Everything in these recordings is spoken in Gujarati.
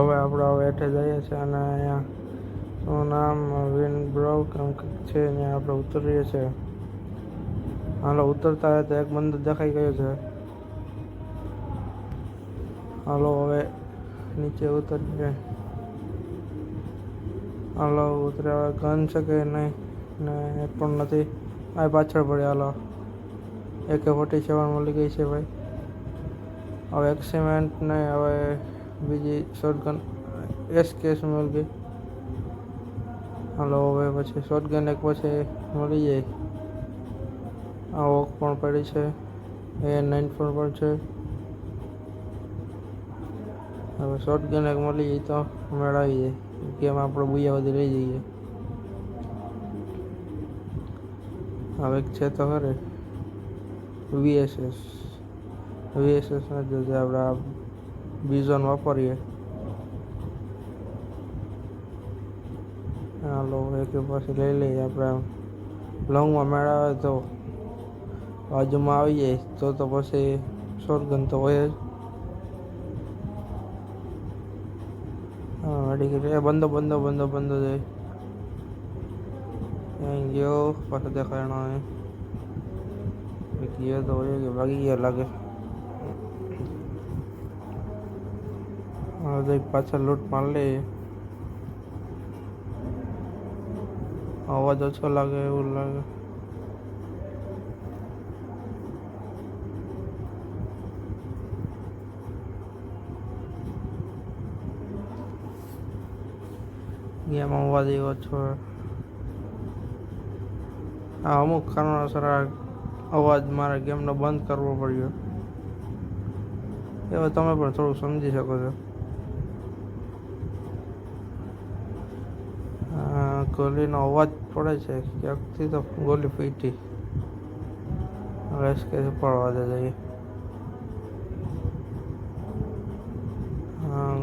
હવે આપણે હવે હેઠે જઈએ છીએ અને અહીંયા શું નામ વિન બ્રો કેમ છે અહીંયા આપણે ઉતરીએ છીએ. હાલો ઉતરતા તો એક બંદો દેખાઈ ગયો છે. હાલો હવે નીચે ઉતરીએ. હાલો ઉતર્યા હવે ગન છે કે નહીં ને એક પણ નથી. આ પાછળ પડે. હાલો AK-47 મળી ગઈ છે ભાઈ. હવે એક્સિમેન્ટ નહીં, હવે બીજી શોટગન SKS મળી ગઈ. હાલો હવે પછી શોટગન એક પછી મળી જાય. આ ઓક પણ પડી છે, A9 પણ છે. હવે શોટગન એક મળી જાય તો મેળ આવી જાય. ગેમ આપણે બુયા બધી લઈ જઈએ. હવે છે તો ખરે VSS ના જો આપણે બીઝોન વાપરીએ. હાલો એક પાછી લઈ લઈએ આપણે. લોંગમાં મેળ આવે તો બાજુમાં આવી જાય તો પછી શોટગન તો હોય જ. હા મેડિકલ બંદો જાય. અહીં ગયો પાછો દેખાયણો ગયો તો હોય કે ભાગી ગયા લાગે. હવે પાછળ લૂંટ માર લે. અવાજ ઓછો લાગે એવું લાગે. ગેમ અવાજ એવો ઓછો. આ અમુક કારણોસર આ અવાજ મારે ગેમનો બંધ કરવો પડ્યો. હવે તમે પણ થોડું સમજી શકો છો. ગોલીનો અવાજ પડે છે ક્યાંકથી તો ગોલી ફીટી. રેસ કે પડવા દે જઈએ.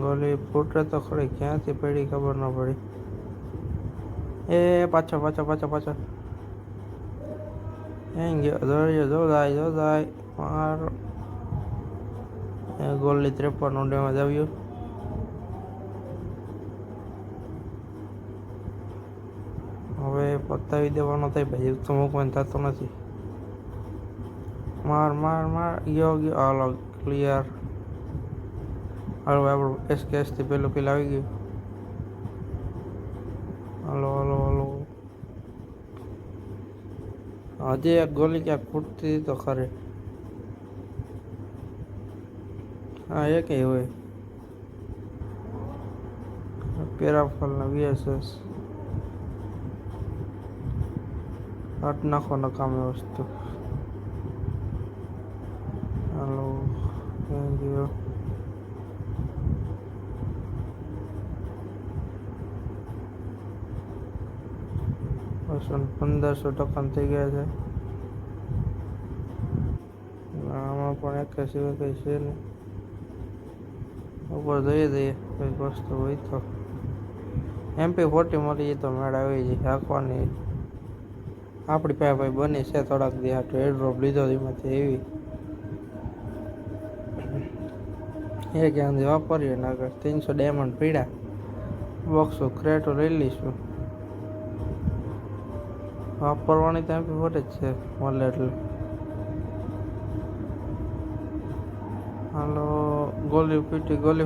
ગોલી ફૂટે તો ખરી, ક્યાંથી પડી ખબર ન પડી. પાછો એમ ગયો. જો જાય મારો ગોલી 53 નું ડેમેજ આવ્યું. હવે પતાવી દેવાનો થાય ભાઈ, તો મૂકવાનું થતું નથી. માર ગયો. હાલો ક્લિયર. હાલો આપણું SKS થી પેલું કિલ આવી ગયું. હાલો હજી એક ગોલી ક્યાંક ફૂટતી તો ખરે. હા એ કઈ હોય પેરાફલ ના VSS હાટ નાખો નકામી વસ્તુ. હાલો થેન્ક યુ. $1500 થઈ ગયા છે. આમાં પણ એક સિવાય કઈ છે ને. ઉપર જઈએ કઈક વસ્તુ હોય તો. MP40 મળી તો મેળ આવી જાય રાખવાની. આપણી પાસે ભાઈ બની છે થોડાક દી આ એરડ્રોપ લીધો એમાંથી એવી એ ક્યાં વાપરીએ ને આગળ 300 ડાયમંડ પીડા બોક્સો ક્રેટો લઈ લઈશું. વાપરવાની તો MP40 જ છે મળે એટલે. હાલો ગોલી ફીટી ક્યાંક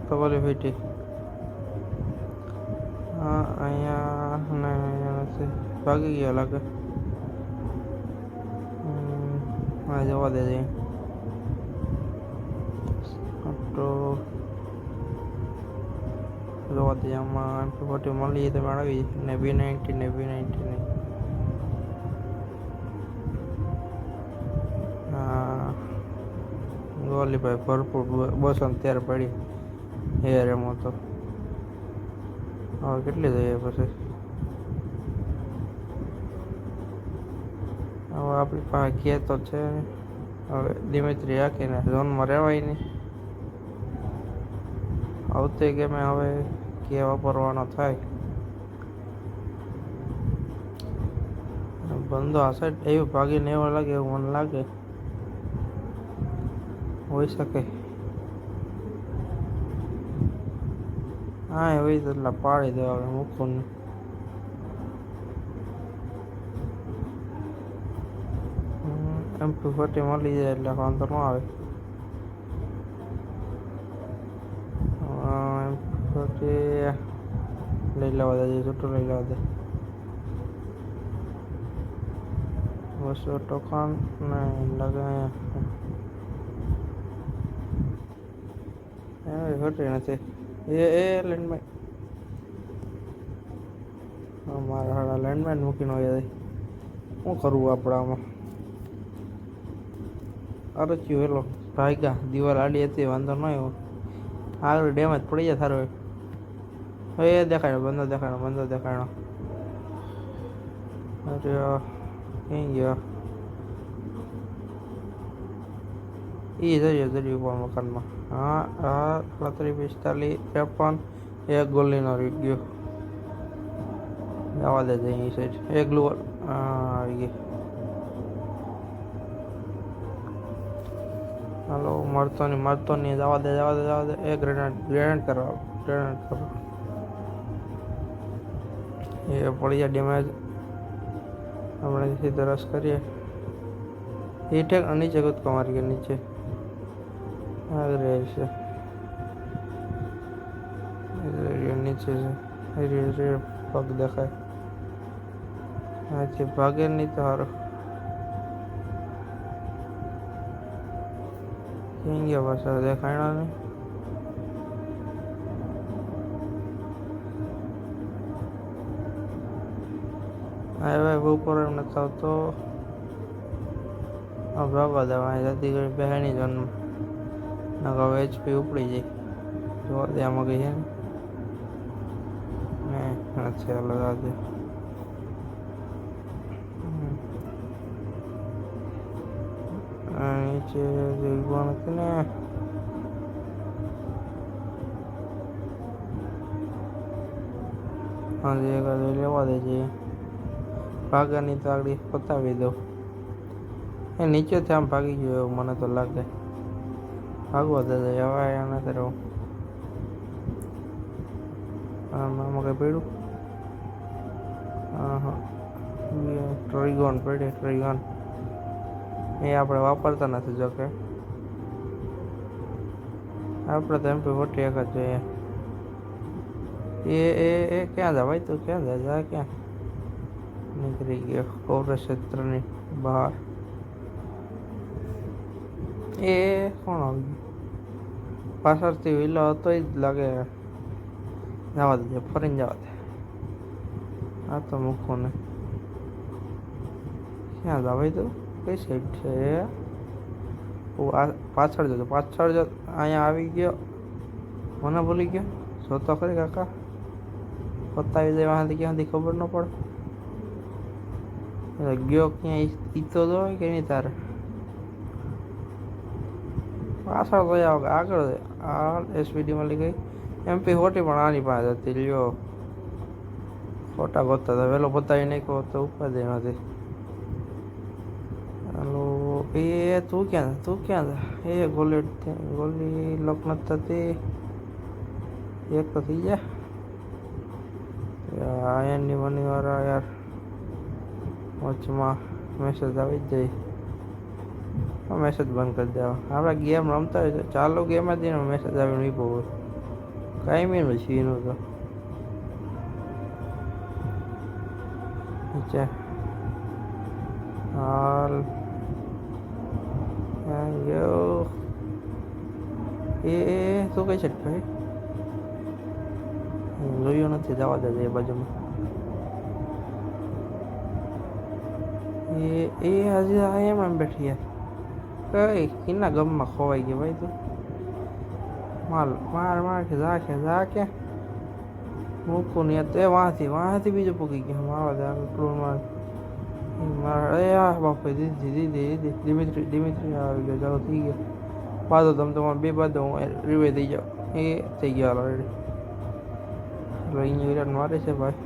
તો ગોલી ફીટી. હા અહીંયા નથી ભાગી ગયા લાગે. હા જવા દે જઈએ. તો જોવા દઈએ આમાં MP40 મળી તો મેળવી ને B90 ને ગોલી ભાઈ ભરપૂર 213 પડી હેર એમાં તો. હવે કેટલી જોઈએ પછી. હવે આપણી પાસે કે તો છે. હવે દિમિત્રી રાખીને ઝોનમાં રહેવાય નહીં. આવતી ગેમે હવે કે વાપરવાનો થાય. બંધો આ સાઈડ એવું ભાગીને એવો લાગે એવું મને લાગે. હોઈ શકે. હા હોય તો એટલા પાડી દેવા હવે મૂકું ને. MP40 મળી જાય એટલે વાંધો ન આવે. MP40 લઈ લેવા દે, છૂટું લઈ લેવા દે. 200 ટોકન નહીં લાગે. MP40 નથી એ લેન્ડમાઇન. મારા હાડા લેન્ડમાઇન મૂકીને હોય શું કરવું આપણે આમાં. અરે ચું હેલો ભાગ્યા દિવાલ આડી હતી વાંધો ન આવ્યો. આગળ ડેમેજ પડી જાય સારું. હવે એ દેખાડ્યો બંધો દેખાડો. અરે ક્યાં ગયો એ જરી ઉપર મકાનમાં. હા 35 45 53 એક ગોલીનો રહી ગયો. જવા દે જઈ સાઈડ એક ગ્લુઅર આવી ગઈ. હાલો મળતો નહીં જવા દે. એ ગ્રેનેડ કરો. એ પડી જાય ડેમેજ. આપણે સીધો રસ કરીએ. એ ઠેક નીચે કૂદકો મારી ગયા નીચે. આગળ છે નીચે છે પગ દેખાય. હા ભાગે નહીં તો સારું. ક્યાં ગયા પાછા દેખાણા ને. હવે ઉપર એમ નથી આવતો. ભાગવા દેવા જતી કરી પહેણી જન્મ હવે HP ઉપડી જાય. જોવા દે આમાં ગઈ છે ને અચ્છા લગા દે. નીચે જોઈવા નથી ને. હા લેવા દે છે. ભાગાની તો આગળ પતાવી દો. એ નીચેથી આમ ભાગી ગયો એવું મને તો લાગે. ભાગવા દે હવે એને તરફ આમાં કંઈ પડ્યું. હા ટ્રીગોન પડી. ટ્રીગોન એ આપણે વાપરતા નથી જોકે. આપણે તો MP40 એક જ જોઈએ. એ ક્યાં જા ભાઈ તું ક્યાં જા ક્યાં નીકળી ગયો કોર ક્ષેત્રની બહાર. એ કોણ આવી ગયું પાછળથી વિલો હતો જ લાગે. જવા દે ફરીને જવા દે. આ તો મૂકો ને. ક્યાં જા ભાઈ તું કઈ સાઈડ છે. પાછળ જતો અહીંયા આવી ગયો. મને ભૂલી ગયો. જોતો ખરી કાકા પતાવી જાય વાંથી ક્યાંથી ખબર ન પડે. ગયો ક્યાં ઈતો જોય કે નહીં તારે. પાછળ તો આગળ SPD મળી ગઈ. MP40 પણ આની પાસે હતી. લ્યો ખોટા ગોતતા હતા. વહેલો બતાવી નાખ્યો તો ઉપાધિ નથી. હાલો એ તું ક્યાં એ ગોલી લોક નથી થતી. એક તો થઈ જાય. આયનની મની વાળા યાર વચમાં મેસેજ આવી જ જાય. મેસેજ બંધ કરી દેવા. આપણે ગેમ રમતા હોય તો ચાલુ ગેમ જ મેસેજ આવી નહીં બહુ કાંઈ છીનું તો નીચે હાલ એ શું કહે છે ભાઈ. જોયું નથી જવા દે એ બાજુમાં. એ હજી એમ બેઠી કઈ કિના ગમમાં ખોવાઈ ગયો ભાઈ તું. માર કે જા કે મૂકું નહીં તો એ વાંથી બીજું પૂકી ગયો. મારવા દે આગળ મારા બાપુ દીધી દિમિત્રી આવી ગયો. ચાલો થઈ ગયો. બાદો તમારે બે બાદો હું રિવે થઈ જાઉં. એ થઈ ગયો ઓલરેડી. એટલે અહીંયા વિરાટ મારે છે ભાઈ.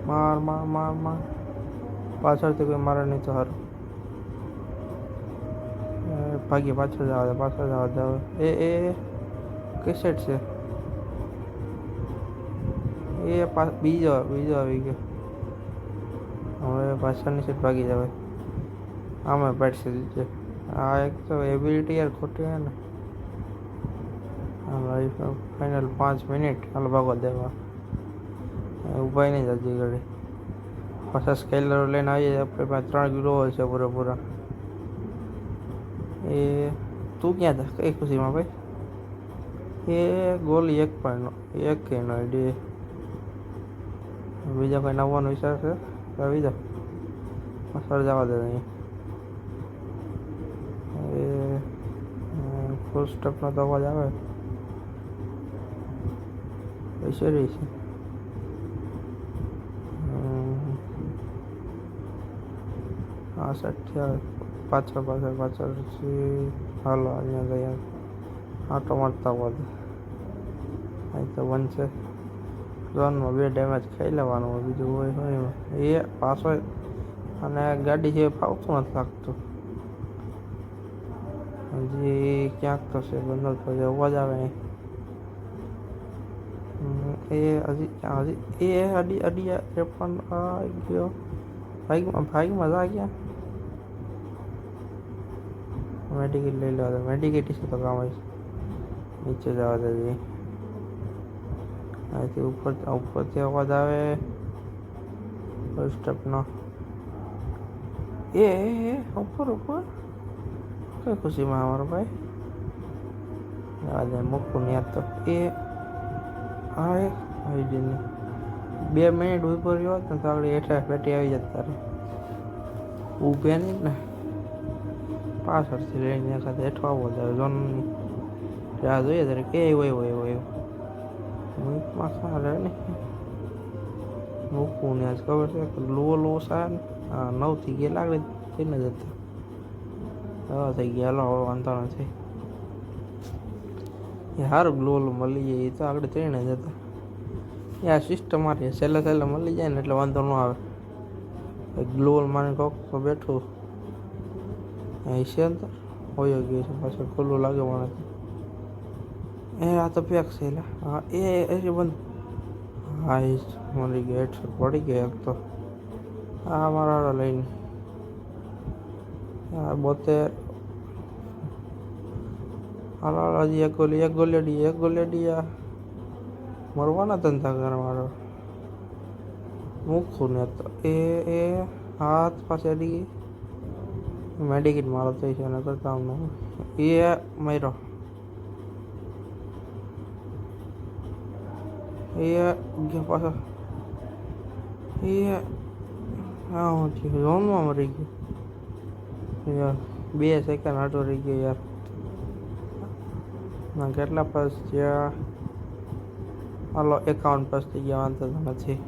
માર પાછળથી કોઈ મારે નહીં તો સારું. ભાગી પાછળ જવા દે, પાછળ જવા દે. હવે એ કઈ સાઈડ છે? એ બીજો આવી ગયો. હવે પાછળની સાઈડ ભાગી જાવે. આમાં પાડશે છે. આ એક તો એબિલિટી યાર ખોટી હે ને. હાલો ફાઇનલ 5 મિનિટ. હાલો ભાગવા દેવા. ઉભાઈ નહીં જતી ગાડી. પાછા સ્કેલરો લઈને આવીએ. આપણે પાસે 3 કિલો છે પૂરેપૂરા. એ તું ક્યાં હતા? કઈ ખુશીમાં ભાઈ? એ ગોલી એક પણ એક નો આઈડી. બીજા કોઈ નવાનો વિચાર છે? આવી જાઓ. પાછળ જવા દે અહીં. એ ફૂલ સ્ટેપનો તો અવાજ આવે. પૈસે રહી છે. હા સાઠ પાછળથી હાલો અહીંયા ગયા. આટો મારતા હોવા દે. અહીં તો બનશે. ઝોનમાં 2 ડેમેજ ખાઈ લેવાનું હોય, બીજું હોય એ પાછો. અને ગાડી છે ફાવતું નથી લાગતું. હજી ક્યાંક તો છે બંધ તો અવાજ આવે. એ હજી એ અડી પણ આવી ગયો. ભાઈમાં જા ગયા. મેડિકેટ લઈ લેવા દે. મેડિકેટ છે તો કામ આવી. નીચે જવા દે. અહીંથી ઉપરથી અવાજ આવે ફર્સ્ટ સ્ટેપનો. એ ઉપર કઈ ખુશીમાં અમારો ભાઈ આજે મૂકવું નહીં તો. એ હા આઈડી નહીં. 2 મિનિટ ઉપર રહ્યો ને તો આગળ હેઠળ પેટી આવી જતી. તારે ઊભે નહીં ને પાછળથી લઈને એકાદ હેઠો આવવો જોઈએ. ઝોનની રાહ જોઈએ ત્યારે કે હોય મૂકમાં ખાલે ને મૂકવું ને. આજ ખબર છે કે લો સારા ને 9 થી ગયા લાગે થઈને જતા. હા થઈ ગયા. હાલો હવે વાંધો નથી. એ સારું ગ્લોલ મળી જાય. એ તો આગળ થઈને જતા. યાર સિસ્ટમ મારી છેલ્લે મળી જાય ને એટલે વાંધો ન આવે. ગ્લોલ મારે કોક તો બેઠું અહીં છે અંદર હોય ગયું છે. પાછળ ખુલ્લું લાગે મને. એ આ તો પેક છે. હા એ બંધ. હા એ મળી ગયો. હેડશોટ પડી ગયો એક તો. હા મારા લઈને 72. હાલો હજી એક ગોલી મરવાના ધંધા કરવાનો. મૂકું ને તો એ હાથ પાસે અડી ગઈ. મેડિકેટ મારો થઈ છે ને કરતા એ માર્યો. એ ગયા પાછા. એ હા હું થયું ઝોનમાં મરી ગયું યાર. 2 સેકન્ડ આટો રહી ગયો યાર. કેટલા પાસ થયા? હાલો 51 પાસ થઈ ગયા. વાંધો નથી.